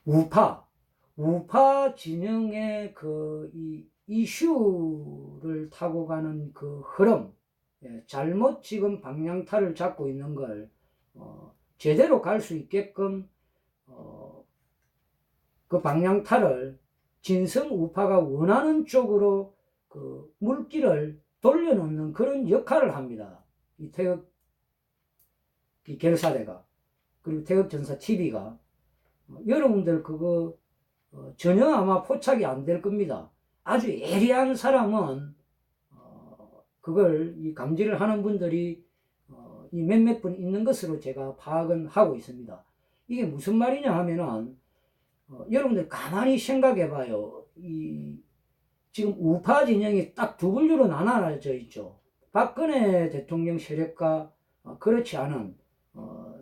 우파 진영의 그 이 이슈를 타고 가는 그 흐름, 잘못 지금 방향타를 잡고 있는 걸 제대로 갈 수 있게끔 그 방향타를 진성 우파가 원하는 쪽으로 그 물길을 돌려놓는 그런 역할을 합니다. 이 태극 결사대가, 그리고 태극전사 TV가. 여러분들 그거 전혀 아마 포착이 안 될 겁니다. 아주 예리한 사람은 그걸 이 감지를 하는 분들이 이 몇몇 분 있는 것으로 제가 파악은 하고 있습니다. 이게 무슨 말이냐 하면은 여러분들 가만히 생각해 봐요. 지금 우파 진영이 딱 두 분류로 나눠져 있죠. 박근혜 대통령 세력과 그렇지 않은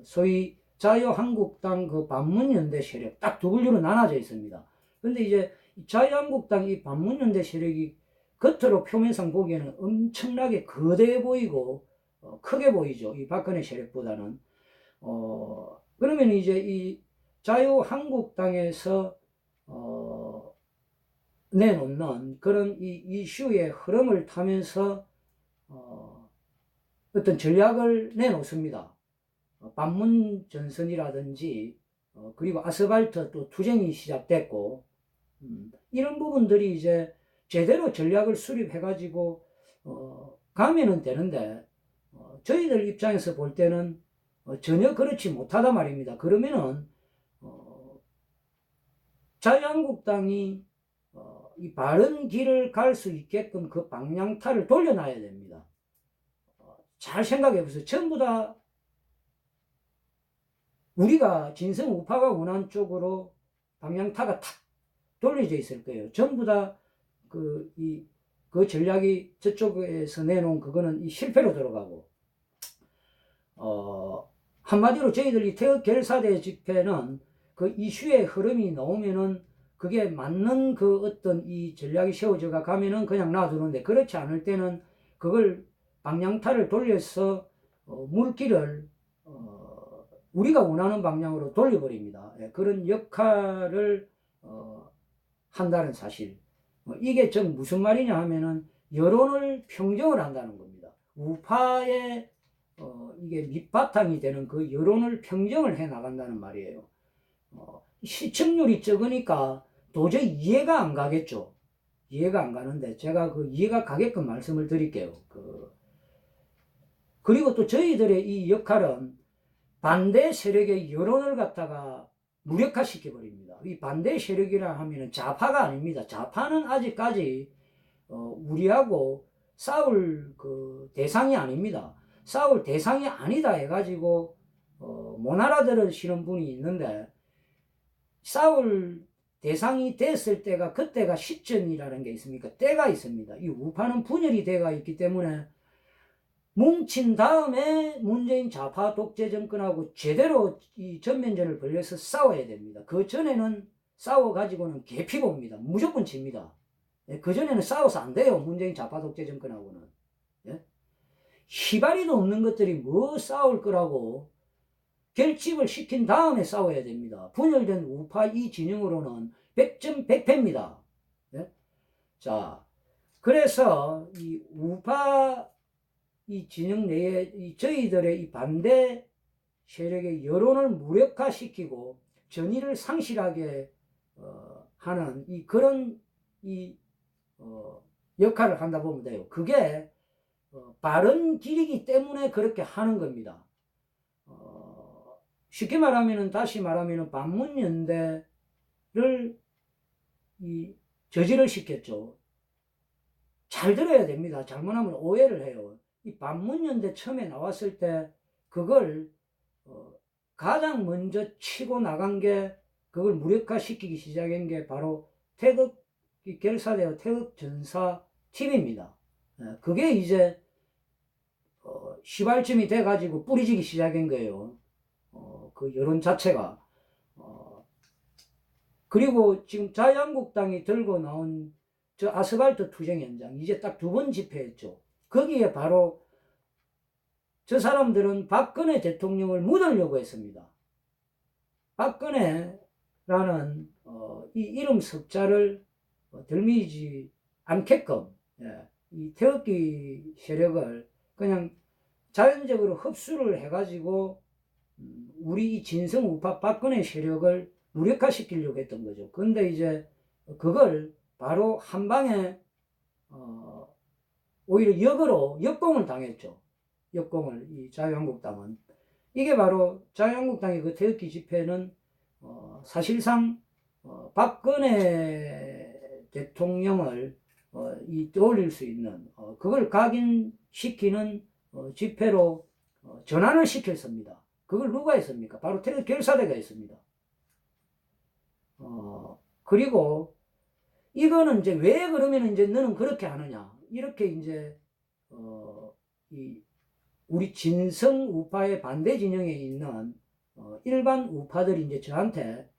소위 자유한국당 그 반문연대 세력 딱 두 분류로 나눠져 있습니다. 근데 이제 자유한국당 이 반문연대 세력이 겉으로 표면상 보기에는 엄청나게 거대해 보이고 크게 보이죠. 이 박근혜 세력보다는. 그러면 이제 이 자유한국당에서 내놓는 그런 이 이슈의 흐름을 타면서 어떤 전략을 내놓습니다. 반문전선이라든지 그리고 아스팔트 또 투쟁이 시작됐고 이런 부분들이 이제 제대로 전략을 수립해가지고 가면은 되는데 저희들 입장에서 볼 때는 전혀 그렇지 못하다 말입니다. 그러면은 자유한국당이 이 바른 길을 갈 수 있게끔 그 방향타를 돌려놔야 됩니다. 잘 생각해 보세요. 전부 다 우리가 진성 우파가 원하는 쪽으로 방향타가 탁 돌려져 있을 거예요. 전부 다 그 전략이 저쪽에서 내놓은 그거는 이 실패로 들어가고, 한마디로 저희들이 태극 결사대 집회는 그 이슈의 흐름이 나오면은 그게 맞는 그 어떤 이 전략이 세워져 가면은 그냥 놔두는데, 그렇지 않을 때는 그걸 방향타를 돌려서 물길을 우리가 원하는 방향으로 돌려버립니다. 그런 역할을 한다는 사실. 이게 즉 무슨 말이냐 하면은 여론을 평정을 한다는 겁니다. 우파의 이게 밑바탕이 되는 그 여론을 평정을 해 나간다는 말이에요. 시청률이 적으니까 도저히 이해가 안 가겠죠. 이해가 안 가는데 제가 그 이해가 가게끔 말씀을 드릴게요. 그리고 또 저희들의 이 역할은 반대 세력의 여론을 갖다가 무력화시켜 버립니다. 이 반대 세력이라 하면은 좌파가 아닙니다. 좌파는 아직까지 우리하고 싸울 그 대상이 아닙니다. 싸울 대상이 아니다 해가지고 못 알아들으시는 분이 있는데, 싸울 대상이 됐을 때가, 그때가 시점이라는 게 있습니까? 때가 있습니다. 이 우파는 분열이 돼가 있기 때문에 뭉친 다음에 문재인 좌파 독재 정권하고 제대로 이 전면전을 벌려서 싸워야 됩니다. 그 전에는 싸워가지고는 개피봅니다. 무조건 집니다. 그 전에는 싸워서 안 돼요. 문재인 좌파 독재 정권하고는. 희바리도 없는 것들이 뭐 싸울 거라고 결집을 시킨 다음에 싸워야 됩니다. 분열된 우파 이 진영으로는 100점 100패입니다. 자, 그래서 이 우파 이 진영 내에 저희들의 이 반대 세력의 여론을 무력화시키고 전의를 상실하게 하는 그런 역할을 한다 보면 돼요. 그게 바른 길이기 때문에 그렇게 하는 겁니다. 쉽게 말하면은, 다시 말하면은 반문연대를 저지를 시켰죠. 잘 들어야 됩니다. 잘못하면 오해를 해요. 이 반문연대 처음에 나왔을 때 그걸 가장 먼저 치고 나간 게, 그걸 무력화시키기 시작한 게 바로 태극 결사대와 태극전사 TV입니다. 그게 이제 시발점이 돼가지고 뿌리지기 시작한 거예요. 그 여론 자체가. 그리고 지금 자유한국당이 들고 나온 저 아스팔트 투쟁 현장, 이제 딱 두 번 집회했죠. 거기에 바로 저 사람들은 박근혜 대통령을 묻으려고 했습니다. 박근혜 이 이름 석자를 들미지 않게끔, 예, 이 태극기 세력을 그냥 자연적으로 흡수를 해가지고 우리 진성 우파 박근혜 세력을 무력화시키려고 했던 거죠. 근데 이제 그걸 바로 한 방에 오히려 역으로 역공을 당했죠. 역공을, 이 자유한국당은. 이게 바로 자유한국당의 그 태극기 집회는 사실상 박근혜 대통령을 떠올릴 수 있는 그걸 각인시키는 집회로 전환을 시켰습니다. 그걸 누가 했습니까? 바로 태극 결사대가 했습니다. 그리고 이거는 이제 왜 그러면 이제 너는 그렇게 하느냐? 이렇게 이제 우리 진성 우파의 반대 진영에 있는 일반 우파들이 이제 저한테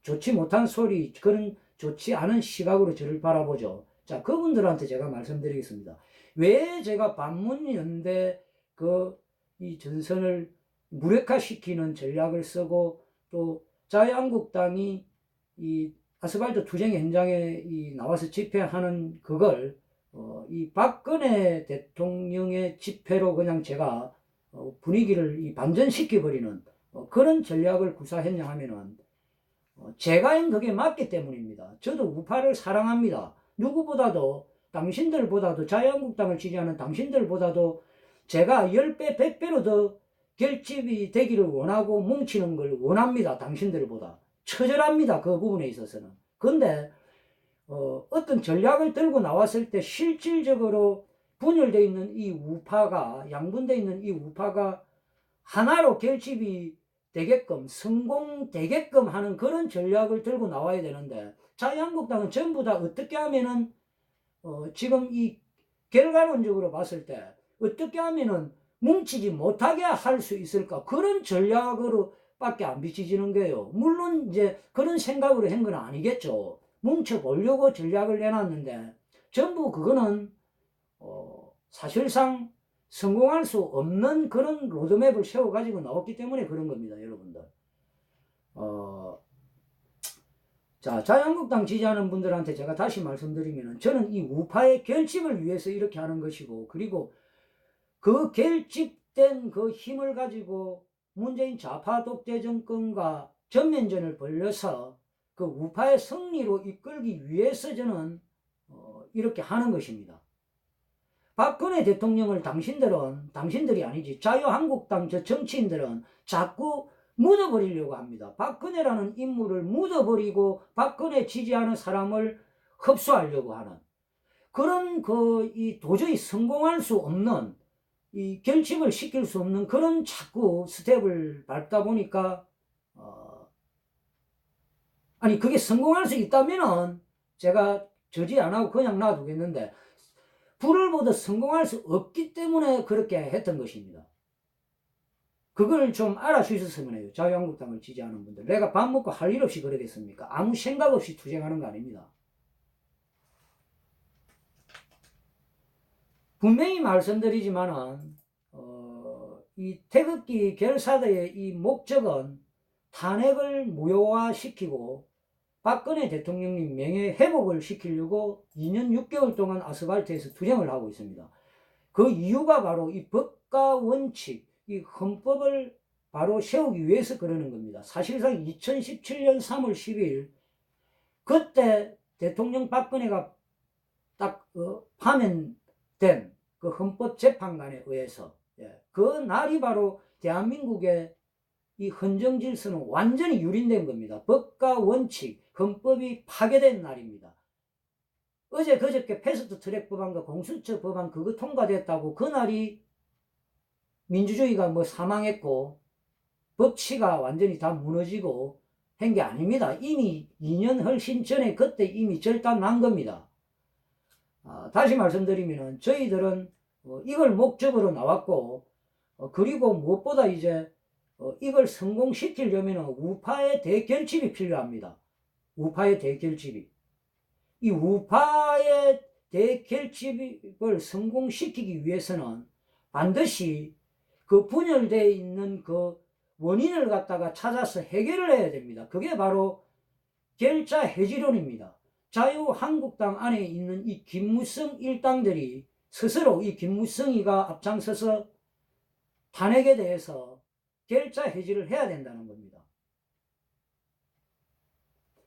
좋지 못한 소리, 그런 좋지 않은 시각으로 저를 바라보죠. 자, 그분들한테 제가 말씀드리겠습니다. 왜 제가 반문연대 이 전선을 무력화시키는 전략을 쓰고, 또 자유한국당이 이 아스팔트 투쟁 현장에 나와서 집회하는 그걸 이 박근혜 대통령의 집회로 그냥 제가 분위기를 반전시켜버리는 그런 전략을 구사했냐 하면은 제가 그게 맞기 때문입니다. 저도 우파를 사랑합니다. 누구보다도, 당신들보다도, 자유한국당을 지지하는 당신들보다도 제가 10배, 100배로 더 결집이 되기를 원하고 뭉치는 걸 원합니다. 당신들보다. 처절합니다. 그 부분에 있어서는. 근데 어떤 전략을 들고 나왔을 때 실질적으로 분열되어 있는 이 우파가, 양분되어 있는 이 우파가 하나로 결집이 되게끔, 성공되게끔 하는 그런 전략을 들고 나와야 되는데, 자유한국당은 전부 다 어떻게 하면은 지금 이 결과론적으로 봤을 때 어떻게 하면은 뭉치지 못하게 할 수 있을까, 그런 전략으로 밖에 안 비춰지는 거예요. 물론 이제 그런 생각으로 한 건 아니겠죠. 뭉쳐보려고 전략을 내놨는데 전부 그거는 사실상 성공할 수 없는 그런 로드맵을 세워가지고 나왔기 때문에 그런 겁니다, 여러분들. 자, 자유한국당 지지하는 분들한테 제가 다시 말씀드리면, 저는 이 우파의 결집을 위해서 이렇게 하는 것이고, 그리고 그 결집된 그 힘을 가지고 문재인 좌파 독재 정권과 전면전을 벌여서 그 우파의 승리로 이끌기 위해서 저는 이렇게 하는 것입니다. 박근혜 대통령을 당신들이 아니지, 자유한국당 저 정치인들은 자꾸 묻어버리려고 합니다. 박근혜라는 인물을 묻어버리고 박근혜 지지하는 사람을 흡수하려고 하는 그런 도저히 성공할 수 없는, 이 결집을 시킬 수 없는 그런 자꾸 스텝을 밟다 보니까 아니, 그게 성공할 수 있다면은 제가 저지 안 하고 그냥 놔두겠는데, 불을 보듯 성공할 수 없기 때문에 그렇게 했던 것입니다. 그걸 좀 알아주셨으면 해요. 자유한국당을 지지하는 분들. 내가 밥 먹고 할 일 없이 그러겠습니까? 아무 생각 없이 투쟁하는 거 아닙니다. 분명히 말씀드리지만은 이 태극기 결사대의 이 목적은 탄핵을 무효화시키고 박근혜 대통령님 명예 회복을 시키려고 2년 6개월 동안 아스팔트에서 투쟁을 하고 있습니다. 그 이유가 바로 이 법과 원칙, 이 헌법을 바로 세우기 위해서 그러는 겁니다. 사실상 2017년 3월 10일 그때 대통령 박근혜가 딱 파면된 그 헌법재판관에 의해서, 그 날이 바로 대한민국의 이 헌정 질서는 완전히 유린된 겁니다. 법과 원칙, 헌법이 파괴된 날입니다. 어제 그저께 패스트 트랙 법안과 공수처 법안 그거 통과됐다고 그날이 민주주의가 사망했고 법치가 완전히 다 무너지고 한 게 아닙니다. 이미 2년 훨씬 전에 그때 이미 절단 난 겁니다. 다시 말씀드리면 저희들은 이걸 목적으로 나왔고, 그리고 무엇보다 이제 이걸 성공시키려면 우파의 대결집이 필요합니다. 우파의 대결집이. 이 우파의 대결집을 성공시키기 위해서는 반드시 그 분열되어 있는 그 원인을 갖다가 찾아서 해결을 해야 됩니다. 그게 바로 결자 해지론입니다. 자유한국당 안에 있는 이 김무성 일당들이 스스로 이 김무성이가 앞장서서 탄핵에 대해서 결자 해지를 해야 된다는 겁니다.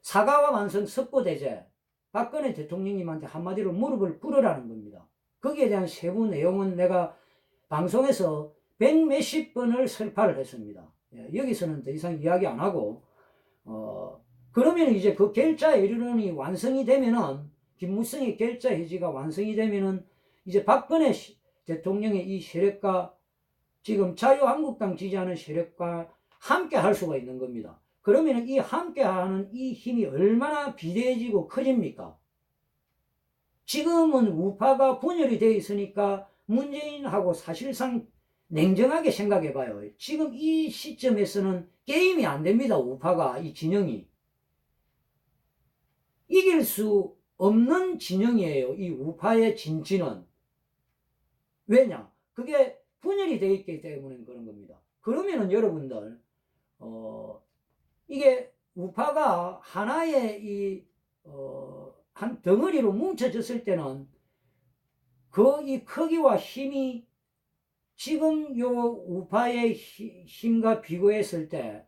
사과와 완성 석고대죄, 박근혜 대통령님한테 한마디로 무릎을 꿇으라는 겁니다. 거기에 대한 세부 내용은 내가 방송에서 100몇십 번을 설파를 했습니다. 여기서는 더 이상 이야기 안 하고, 그러면 이제 그 결자 해지론이 완성이 되면은, 김무성의 결자 해지가 완성이 되면은, 이제 박근혜 대통령의 이 세력과 지금 자유한국당 지지하는 세력과 함께 할 수가 있는 겁니다. 그러면 이 함께하는 이 힘이 얼마나 비대해지고 커집니까? 지금은 우파가 분열이 되어 있으니까 문재인하고 사실상 냉정하게 생각해 봐요. 지금 이 시점에서는 게임이 안 됩니다. 우파가, 이 진영이. 이길 수 없는 진영이에요. 이 우파의 진지는. 왜냐? 그게 분열이 되어 있기 때문에 그런 겁니다. 그러면은 여러분들, 이게 우파가 하나의 한 덩어리로 뭉쳐졌을 때는 그 이 크기와 힘이 지금 요 우파의 힘과 비교했을 때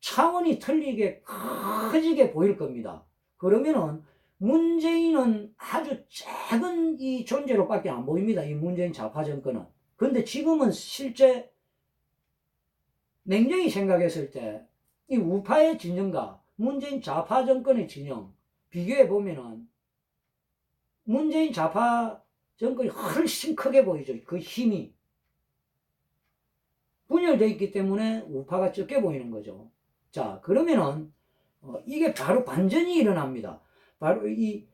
차원이 틀리게 커지게 보일 겁니다. 그러면은 문재인은 아주 작은 이 존재로밖에 안 보입니다. 이 문재인 좌파 정권은. 그런데 지금은 실제 냉정히 생각했을 때 이 우파의 진영과 문재인 좌파 정권의 진영 비교해 보면은 문재인 좌파 정권이 훨씬 크게 보이죠. 그 힘이 분열되어 있기 때문에 우파가 적게 보이는 거죠. 자, 그러면은 이게 바로 반전이 일어납니다. 바로 이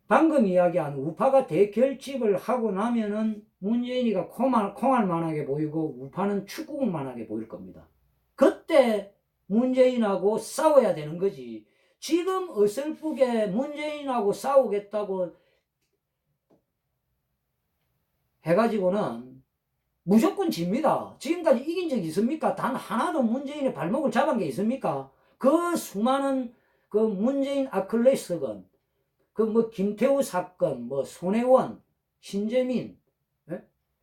방금 이야기한 우파가 대결집을 하고 나면은 문재인이가 콩알만하게 보이고 우파는 축구공만하게 보일 겁니다. 그때 문재인하고 싸워야 되는 거지. 지금 어설프게 문재인하고 싸우겠다고 해가지고는 무조건 집니다. 지금까지 이긴 적이 있습니까? 단 하나도 문재인의 발목을 잡은 게 있습니까? 그 수많은 그 문재인 아클레스건, 그 뭐 김태우 사건, 뭐 손혜원, 신재민,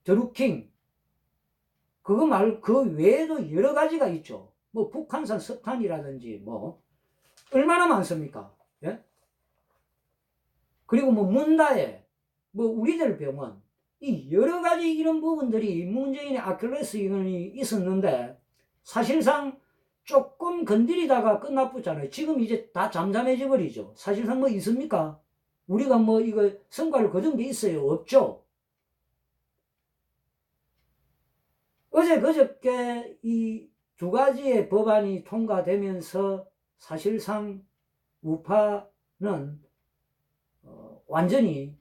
드루킹, 그거 말고 그 외에도 여러 가지가 있죠. 뭐 북한산 석탄이라든지 뭐 얼마나 많습니까? 예? 그리고 뭐 문다에, 뭐 우리들 병원, 이 여러 가지 이런 부분들이 문재인의 아킬레스건이 있었는데 사실상 조금 건드리다가 끝나쁘잖아요. 지금 이제 다 잠잠해져 버리죠. 사실상 뭐 있습니까? 우리가 뭐 이거 성과를 거둔 게 있어요? 없죠. 어제 그저께 이 두 가지의 법안이 통과되면서 사실상 우파는 완전히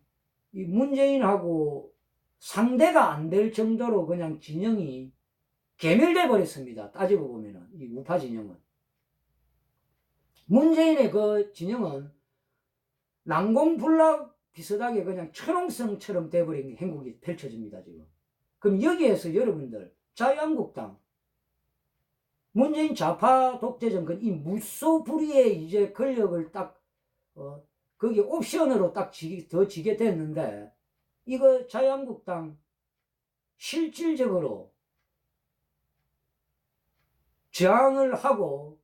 이 문재인하고 상대가 안 될 정도로 그냥 진영이 괴멸돼 버렸습니다. 따지고 보면은 이 우파 진영은 문재인의 그 진영은 난공불락 비슷하게 그냥 천홍성처럼 돼버린 행국이 펼쳐집니다. 지금. 그럼 여기에서 여러분들 자유한국당 문재인 좌파 독재 정권 이 무소불위의 이제 권력을 딱 거기 옵션으로 딱 더 지게 됐는데 이거 자유한국당 실질적으로 저항을 하고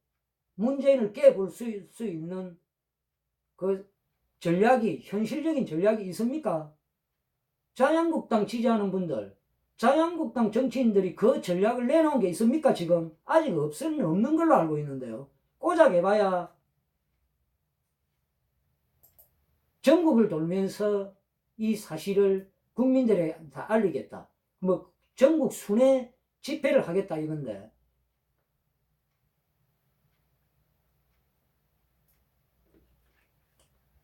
문재인을 깨볼 수 있는 그 전략이 현실적인 전략이 있습니까? 자유한국당 지지하는 분들 자유한국당 정치인들이 그 전략을 내놓은 게 있습니까? 지금 아직 없는 걸로 알고 있는데요. 고작 해봐야 전국을 돌면서 이 사실을 국민들에게 다 알리겠다. 뭐 전국 순회 집회를 하겠다 이건데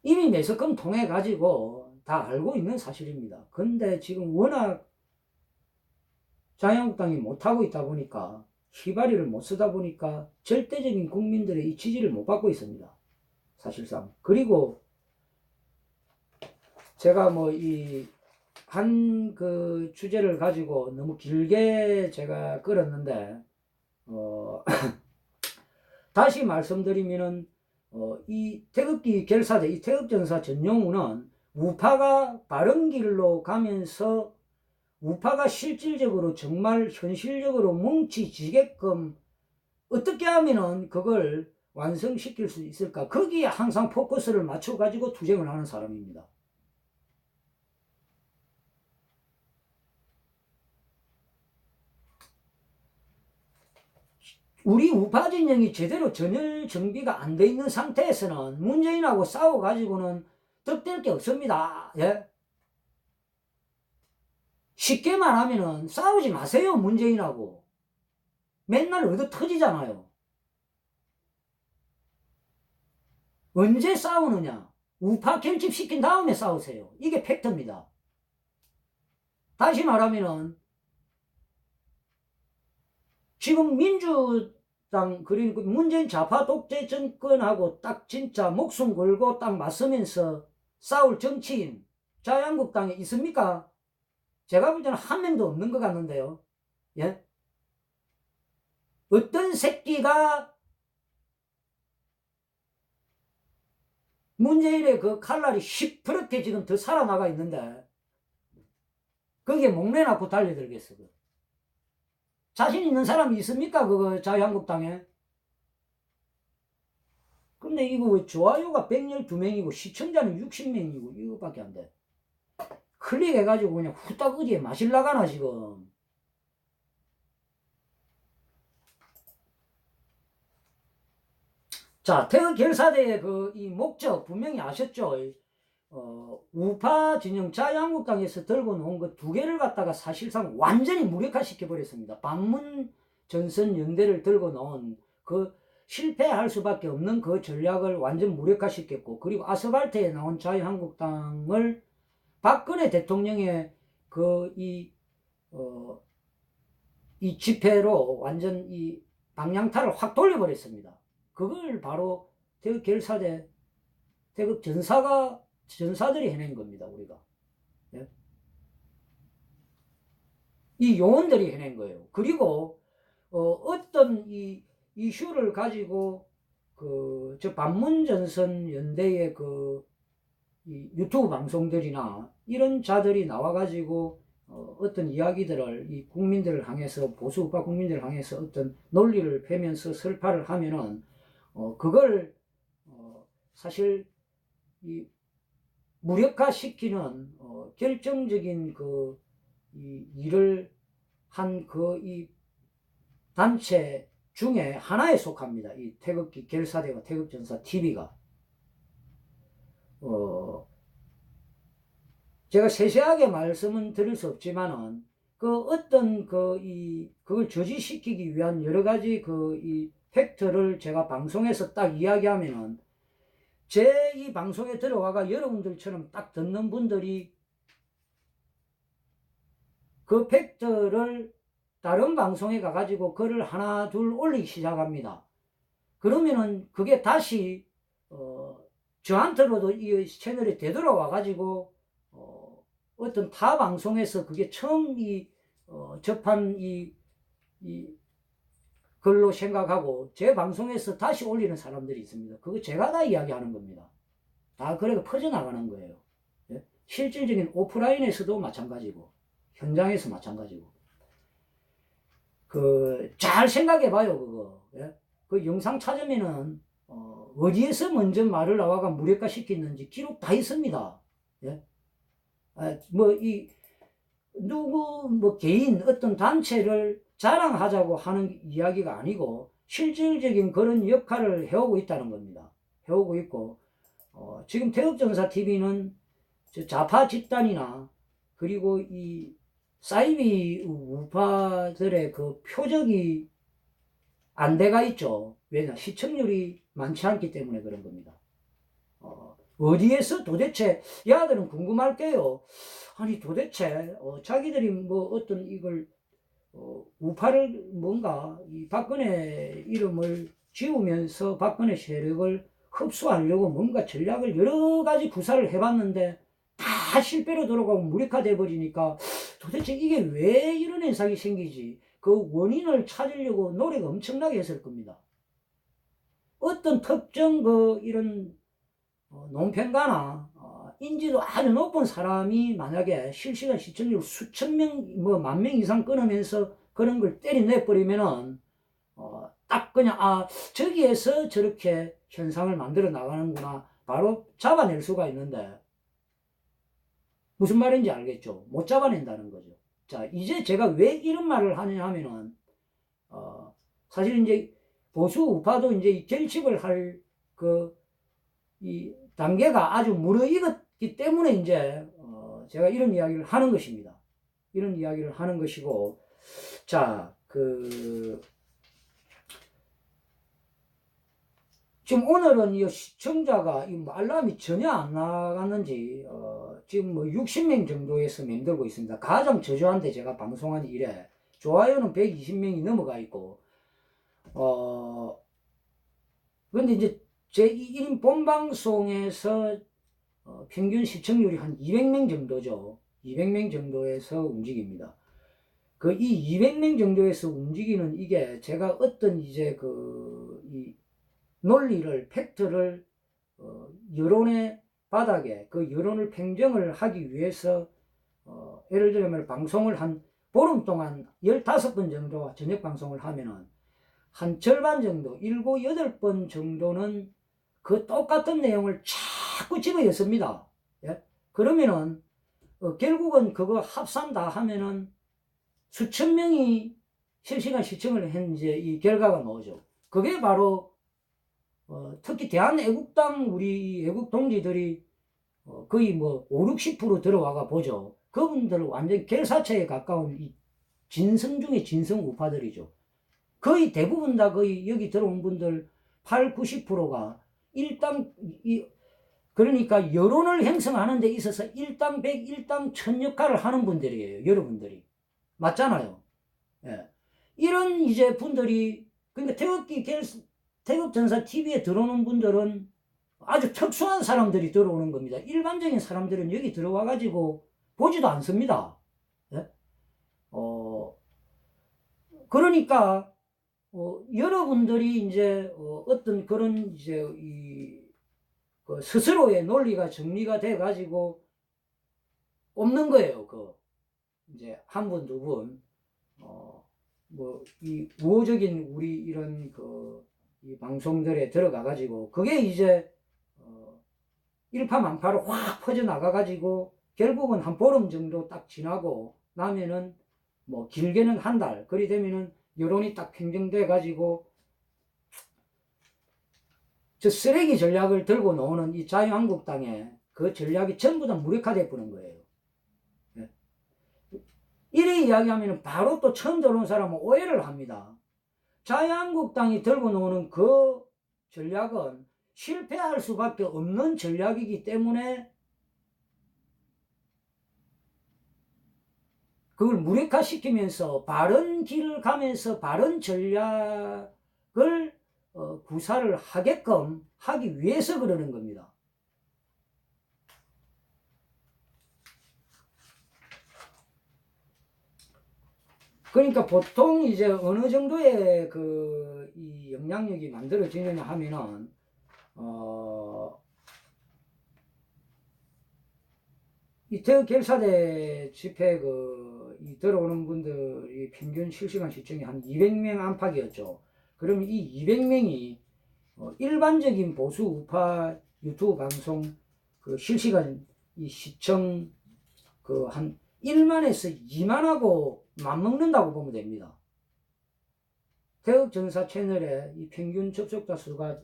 이미 매석금 통해 가지고 다 알고 있는 사실입니다. 근데 지금 워낙 자유한국당이 못하고 있다 보니까 휘발유를 못 쓰다 보니까 절대적인 국민들의 이 지지를 못 받고 있습니다. 사실상. 그리고 제가 뭐 이 한 그 주제를 가지고 너무 길게 제가 끌었는데 다시 말씀드리면은 이 태극기 결사대, 이 태극전사 전용우는 우파가 바른 길로 가면서 우파가 실질적으로 정말 현실적으로 뭉치지게끔 어떻게 하면은 그걸 완성시킬 수 있을까? 거기에 항상 포커스를 맞춰가지고 투쟁을 하는 사람입니다. 우리 우파 진영이 제대로 전열 정비가 안 돼 있는 상태에서는 문재인하고 싸워가지고는 득될 게 없습니다. 예? 쉽게 말하면은 싸우지 마세요, 문재인하고. 맨날 얻어 터지잖아요. 언제 싸우느냐? 우파 결집시킨 다음에 싸우세요. 이게 팩트입니다. 다시 말하면은 지금 민주당, 그리고 문재인 좌파 독재 정권하고 딱 진짜 목숨 걸고 딱 맞서면서 싸울 정치인 자유한국당에 있습니까? 제가 볼 때는 한 명도 없는 것 같는데요. 예? 어떤 새끼가 문재인의 그 칼날이 시퍼렇게 지금 더 살아나가 있는데 거기에 목내놓고 달려들겠어. 자신 있는 사람이 있습니까? 그거 자유한국당에. 근데 이거 왜 좋아요가 112명이고 시청자는 60명이고 이거밖에 안 돼. 클릭해가지고 그냥 후딱 어디에 마실 나가나 지금. 자, 태극 결사대의 이 목적 분명히 아셨죠? 우파 진영 자유한국당에서 들고 놓은 그 두 개를 갖다가 사실상 완전히 무력화시켜 버렸습니다. 반문 전선 연대를 들고 놓은 그 실패할 수밖에 없는 그 전략을 완전 무력화시켰고, 그리고 아스팔트에 나온 자유한국당을 박근혜 대통령의 이 집회로 완전 이 방향타를 확 돌려버렸습니다. 그걸 바로 태극 결사대, 태극 전사들이 해낸 겁니다, 우리가. 예? 이 요원들이 해낸 거예요. 그리고, 어떤 이 이슈를 가지고, 저 반문전선 연대의 이 유튜브 방송들이나 이런 자들이 나와가지고, 어떤 이야기들을 이 국민들을 향해서, 보수우파 국민들을 향해서 어떤 논리를 펴면서 설파를 하면은, 그걸, 사실, 이 무력화시키는 결정적인 이 일을 한 이 단체 중에 하나에 속합니다. 이 태극기 결사대와 태극전사 TV가. 제가 세세하게 말씀은 드릴 수 없지만은 어떤 그걸 저지시키기 위한 여러 가지 이 팩트를 제가 방송에서 딱 이야기하면은 제 이 방송에 들어와가 여러분들처럼 딱 듣는 분들이 그 팩트를 다른 방송에 가가지고 글을 하나 둘 올리기 시작합니다. 그러면은 그게 다시 저한테로도 이 채널에 되돌아와가지고 어떤 타 방송에서 그게 처음 접한 이 글로 생각하고 제 방송에서 다시 올리는 사람들이 있습니다. 그거 제가 다 이야기하는 겁니다. 다 그래가 퍼져나가는 거예요. 예? 실질적인 오프라인에서도 마찬가지고 현장에서 마찬가지고 잘 생각해봐요. 그거. 예? 그 영상 찾으면은 어디에서 먼저 말을 나와가 무력화시켰는지 기록 다 있습니다. 예? 누구 개인 어떤 단체를 자랑하자고 하는 이야기가 아니고 실질적인 그런 역할을 해오고 있다는 겁니다. 해오고 있고 지금 태극전사TV는 좌파 집단이나 그리고 이 사이비 우파들의 그 표적이 안 돼가 있죠. 왜냐? 시청률이 많지 않기 때문에 그런 겁니다. 어디에서 도대체, 야들은 궁금할 게요. 아니, 도대체, 자기들이 어떤 이걸, 우파를 뭔가, 이 박근혜 이름을 지우면서 박근혜 세력을 흡수하려고 뭔가 전략을 여러 가지 구사를 해봤는데, 다 실패로 돌아가고 무력화돼 버리니까 도대체 이게 왜 이런 현상이 생기지? 그 원인을 찾으려고 노력 엄청나게 했을 겁니다. 어떤 특정 이런 논평가나 인지도 아주 높은 사람이 만약에 실시간 시청률 수천 명, 뭐 만 명 이상 끊으면서 그런 걸 때려내버리면은 딱 그냥 저기에서 저렇게 현상을 만들어 나가는구나 바로 잡아낼 수가 있는데 무슨 말인지 알겠죠? 못 잡아낸다는 거죠. 자, 이제 제가 왜 이런 말을 하냐 하면은 사실 이제 보수 우파도 이제 결집을 할 이 단계가 아주 무르익었기 때문에 이제 제가 이런 이야기를 하는 것입니다. 이런 이야기를 하는 것이고, 자, 지금 오늘은 이 시청자가 이 알람이 전혀 안 나갔는지 지금 뭐 60명 정도에서 맴돌고 있습니다. 가장 저조한데 제가 방송한 이래 좋아요는 120명이 넘어가 있고 그런데 이제 제 1인 본방송에서 평균 시청률이 한 200명 정도죠. 200명 정도에서 움직입니다. 이 200명 정도에서 움직이는 이게 제가 어떤 이제 이 논리를, 팩트를, 여론의 바닥에 그 여론을 팽정을 하기 위해서, 예를 들면 방송을 한 보름 동안 15번 정도 저녁 방송을 하면은 한 절반 정도, 7, 8번 정도는 그 똑같은 내용을 자꾸 집어 였습니다. 예? 그러면은, 결국은 그거 합산 다 하면은 수천 명이 실시간 시청을 한 이제 이 결과가 나오죠. 그게 바로 특히 대한애국당 우리 애국 동지들이 거의 뭐 5, 60% 들어와가 보죠. 그분들 완전 결사체에 가까운 이 진성 중에 진성 우파들이죠. 거의 대부분 다 거의 여기 들어온 분들 8, 90%가 그러니까 여론을 형성하는 데 있어서 일당 백, 일당 천 역할을 하는 분들이에요. 여러분들이. 맞잖아요. 예. 이런 이제 분들이, 그러니까 태극전사 TV에 들어오는 분들은 아주 특수한 사람들이 들어오는 겁니다. 일반적인 사람들은 여기 들어와가지고 보지도 않습니다. 예? 그러니까, 여러분들이 이제, 어떤 그런 이제 스스로의 논리가 정리가 돼가지고 없는 거예요. 이제 한 분, 두 분, 이 우호적인 우리 이런 이 방송들에 들어가가지고 그게 이제 일파만파로 확 퍼져나가가지고 결국은 한 보름 정도 딱 지나고 나면은 뭐 길게는 한 달, 그리 되면은 여론이 딱 팽정돼가지고 저 쓰레기 전략을 들고 나오는 이 자유한국당의 그 전략이 전부 다 무력화돼 버린 거예요. 네. 이래 이야기하면 바로 또 처음 들어온 사람은 오해를 합니다. 자유한국당이 들고 나오는 그 전략은 실패할 수밖에 없는 전략이기 때문에 그걸 무력화시키면서 바른 길을 가면서 바른 전략을 구사를 하게끔 하기 위해서 그러는 겁니다. 그러니까 보통 이제 어느 정도의 이 영향력이 만들어지느냐 하면은, 이 태극결사대 집회 이 들어오는 분들이 평균 실시간 시청이 한 200명 안팎이었죠. 그럼 이 200명이 일반적인 보수 우파 유튜브 방송 실시간 이 시청 한 1만에서 2만하고 맞먹는다고 보면 됩니다. 태극전사 채널의 이 평균 접속자 수가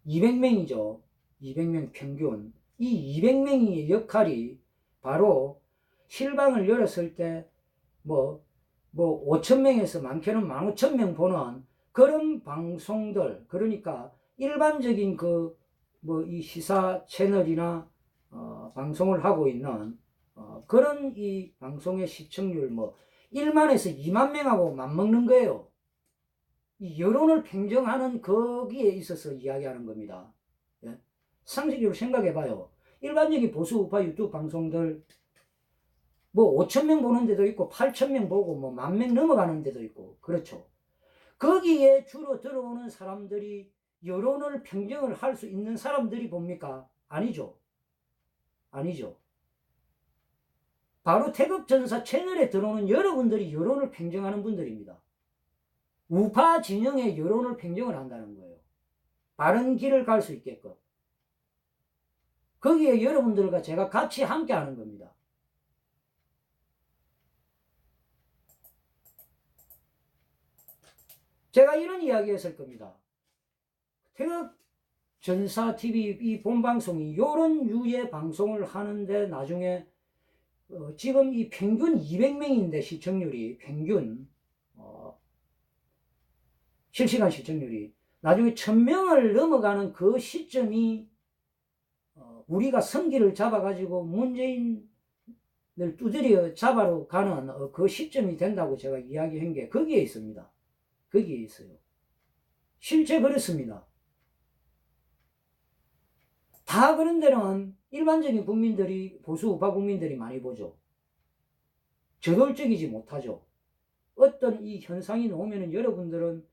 200명이죠. 200명 평균. 이 200명의 역할이 바로 실방을 열었을 때 5,000명에서 많게는 15,000명 보는 그런 방송들, 그러니까 일반적인 이 시사 채널이나 방송을 하고 있는 그런 이 방송의 시청률 1만에서 2만 명하고 맞먹는 거예요. 이 여론을 팽정하는 거기에 있어서 이야기하는 겁니다. 예? 상식적으로 생각해봐요. 일반적인 보수 우파 유튜브 방송들 뭐 5천 명 보는 데도 있고 8천 명 보고 뭐 10,000명 넘어가는 데도 있고 그렇죠. 거기에 주로 들어오는 사람들이 여론을 평정을 할 수 있는 사람들이 뭡니까? 아니죠. 아니죠. 바로 태극전사 채널에 들어오는 여러분들이 여론을 평정하는 분들입니다. 우파 진영의 여론을 평정을 한다는 거예요. 바른 길을 갈 수 있게끔. 거기에 여러분들과 제가 같이 함께 하는 겁니다. 제가 이런 이야기 했을 겁니다. 태극전사TV 이 본방송이 이런 유의 방송을 하는데 나중에 지금 이 평균 200명인데 시청률이 평균 실시간 시청률이 나중에 1000명을 넘어가는 그 시점이 우리가 성기를 잡아가지고 문재인을 두드려 잡아러 가는 그 시점이 된다고 제가 이야기한 게 거기에 있습니다. 거기에 있어요. 실제 그렇습니다. 다 그런 데는 일반적인 국민들이 보수 우파 국민들이 많이 보죠. 저돌적이지 못하죠. 어떤 이 현상이 나오면 여러분들은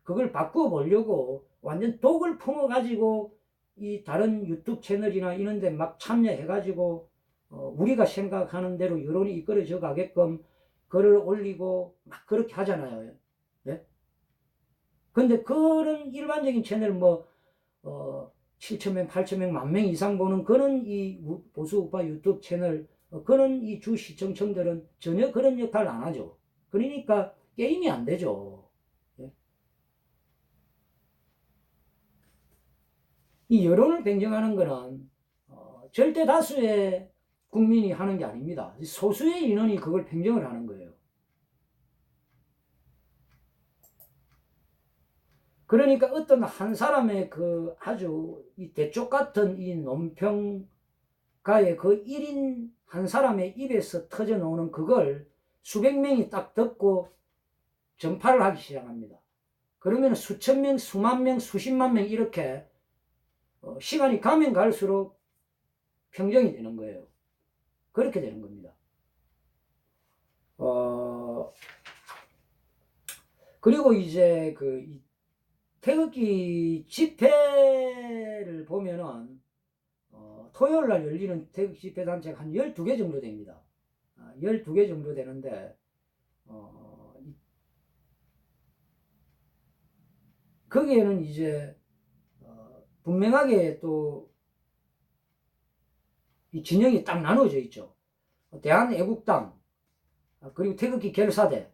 그걸 바꾸어 보려고 완전 독을 품어가지고 이 다른 유튜브 채널이나 이런 데 막 참여해가지고 우리가 생각하는 대로 여론이 이끌어져 가게끔 글을 올리고 막 그렇게 하잖아요. 네? 근데 그런 일반적인 채널 뭐 7,000명, 8,000명, 10,000명 이상 보는 그런 이 보수 우파 유튜브 채널 그런 이 주 시청층들은 전혀 그런 역할을 안 하죠. 그러니까 게임이 안 되죠. 예? 이 여론을 변경하는 거는 절대 다수의 국민이 하는 게 아닙니다. 소수의 인원이 그걸 변경을 하는 거예요. 그러니까 어떤 한 사람의 그 아주 이 대쪽 같은 이 논평가의 그 1인 한 사람의 입에서 터져 나오는 그걸 수백 명이 딱 듣고 전파를 하기 시작합니다. 그러면 수천 명, 수만 명, 수십만 명 이렇게 시간이 가면 갈수록 평정이 되는 거예요. 그렇게 되는 겁니다. 그리고 이제 그 태극기 집회를 보면은 토요일 날 열리는 태극기 집회 단체가 한 12개 정도 됩니다. 12개 정도 되는데 거기에는 이제 분명하게 또 이 진영이 딱 나눠져 있죠. 대한애국당 그리고 태극기 결사대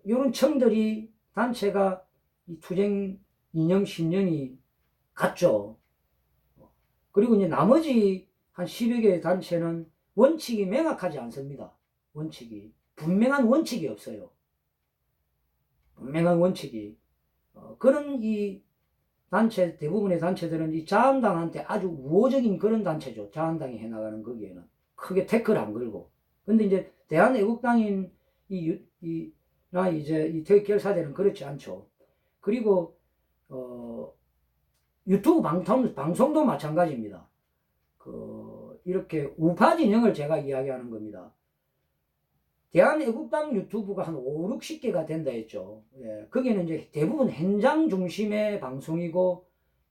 이런 청들이 단체가 이 투쟁 이념 신념이 같죠. 그리고 이제 나머지 한 10여 개의 단체는 원칙이 명확하지 않습니다. 원칙이 분명한 원칙이 없어요. 분명한 원칙이 그런 이 단체 대부분의 단체들은 이 자한당한테 아주 우호적인 그런 단체죠. 자한당이 해나가는 거기에는 크게 태클 안 걸고. 근데 이제 대한애국당인 나 이제 이 태극결사대는 그렇지 않죠. 그리고 유튜브 방송도 마찬가지입니다. 이렇게 우파 진영을 제가 이야기하는 겁니다. 대한애국당 유튜브가 한 5, 60개가 된다 했죠. 예, 거기는 이제 대부분 현장 중심의 방송이고,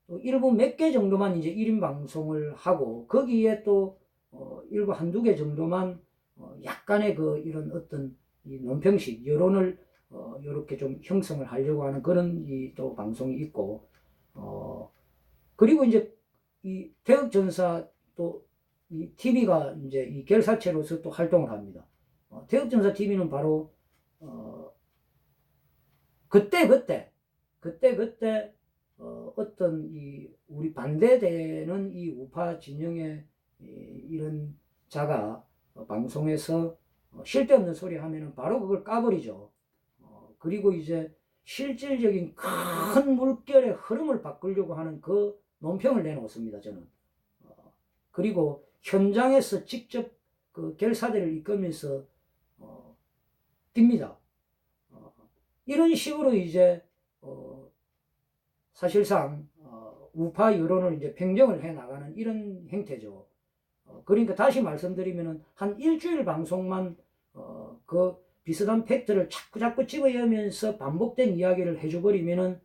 또 일부 몇 개 정도만 이제 1인 방송을 하고, 거기에 또, 일부 한두 개 정도만, 약간의 이런 어떤 이 논평식, 여론을, 요렇게 좀 형성을 하려고 하는 그런 또 방송이 있고, 그리고 이제 이 태극전사 또 이 TV가 이제 이 결사체로서 또 활동을 합니다. 태극전사 TV는 바로 그때 어떤 이 우리 반대되는 이 우파 진영의 이런 자가 방송에서 실데없는 소리 하면은 바로 그걸 까버리죠. 그리고 이제 실질적인 큰 물결의 흐름을 바꾸려고 하는 그 논평을 내놓습니다. 저는. 그리고 현장에서 직접 그 결사대를 이끌면서 뜁니다. 이런 식으로 이제 사실상 우파 여론을 이제 평정을 해 나가는 이런 행태죠. 그러니까 다시 말씀드리면은 한 일주일 방송만 그 비슷한 팩트를 자꾸 집어여면서 반복된 이야기를 해줘버리면은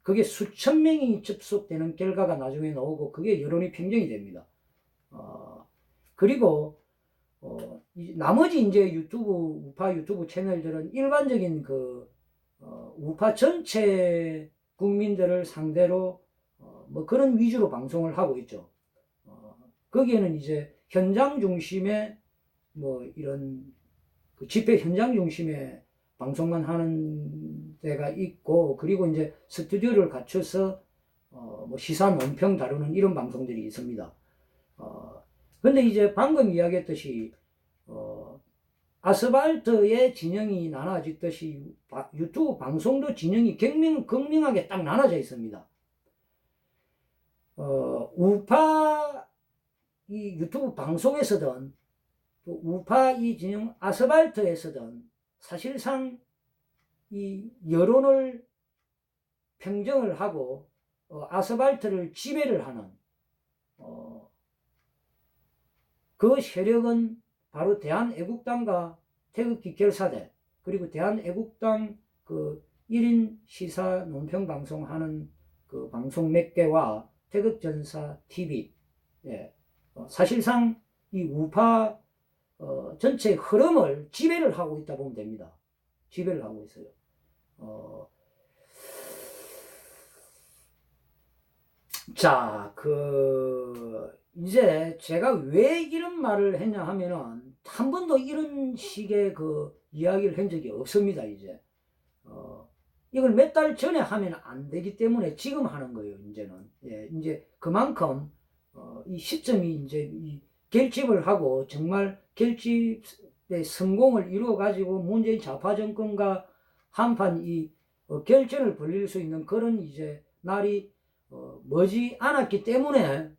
그게 수천 명이 접속되는 결과가 나중에 나오고 그게 여론이 평정이 됩니다. 그리고 나머지 이제 우파 유튜브 채널들은 일반적인 우파 전체 국민들을 상대로 뭐 그런 위주로 방송을 하고 있죠. 거기에는 이제 현장 중심의 뭐 이런 그 집회 현장 중심의 방송만 하는 데가 있고, 그리고 이제 스튜디오를 갖춰서 뭐 시사 논평 다루는 이런 방송들이 있습니다. 근데 이제 방금 이야기했듯이 아스팔트의 진영이 나눠지듯이 유튜브 방송도 진영이 극명하게 딱 나눠져 있습니다. 우파 이 유튜브 방송에서든 또 우파 이 진영 아스팔트에서든 사실상 이 여론을 평정을 하고 아스팔트를 지배를 하는 그 세력은 바로 대한애국당과 태극기 결사대, 그리고 대한애국당 그 1인 시사 논평 방송하는 그 방송 몇 개와 태극전사 TV, 예, 사실상 이 우파 전체 흐름을 지배를 하고 있다 보면 됩니다. 지배를 하고 있어요. 자, 이제 제가 왜 이런 말을 했냐 하면은, 한 번도 이런 식의 이야기를 한 적이 없습니다, 이제. 이걸 몇 달 전에 하면 안 되기 때문에 지금 하는 거예요, 이제는. 예, 이제 그만큼, 이 시점이 이제 결집을 하고, 정말 결집의 성공을 이루어가지고 문재인 좌파 정권과 한판 결전을 벌일 수 있는 그런 이제 날이 머지 않았기 때문에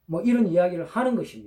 뭐 이런 이야기를 하는 것입니다.